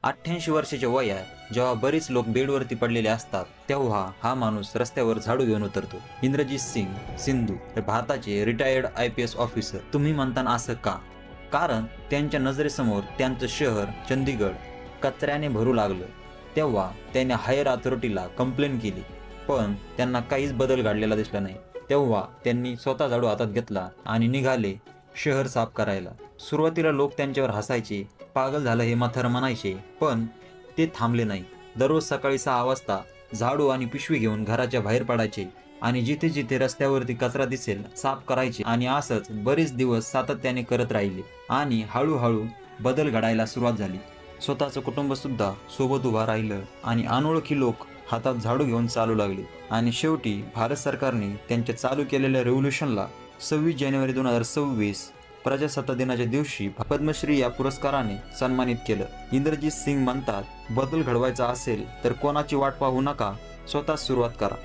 88 वर्षाच्या वयात जेव्हा बरेच लोक बेडवरती पडलेले असतात तेव्हा हा माणूस रस्त्यावर झाडू घेऊन उतरतो. इंद्रजीत सिंग सिंधू हे भारताचे रिटायर्ड IPS ऑफिसर. तुम्ही म्हणता असं का? कारण त्यांच्या नजरेसमोर त्यांचं शहर चंदीगड कचऱ्याने भरू लागलं. तेव्हा त्याने हायर अथॉरिटीला कंप्लेन केली, पण त्यांना काहीच बदल घडलेला दिसला नाही. तेव्हा त्यांनी स्वतः झाडू हातात घेतला आणि निघाले शहर साफ करायला. सुरुवातीला लोक त्यांच्यावर हसायचे, पागल झालं हे म्हातारं म्हणायचे, पण ते थांबले नाही. दररोज सकाळी 6 वाजता झाडू आणि पिशवी घेऊन घराच्या बाहेर पडायचे आणि जिथे जिथे रस्त्यावरती कचरा दिसेल साफ करायचे. आणि असंच बरेच दिवस सातत्याने करत राहिले आणि हळूहळू बदल घडायला सुरुवात झाली. स्वतःचं कुटुंब सुद्धा सोबत उभा राहिलं आणि अनोळखी लोक हातात झाडू घेऊन चालू लागले. आणि शेवटी भारत सरकारने त्यांच्या चालू केलेल्या रेव्होल्युशनला 26 जानेवारी 2026 प्रजासत्ताक दिनाच्या दिवशी पद्मश्री या पुरस्काराने सन्मानित केलं. इंद्रजीत सिंग म्हणतात, बदल घडवायचा असेल तर कोणाची वाट पाहू नका, स्वतःच सुरुवात करा.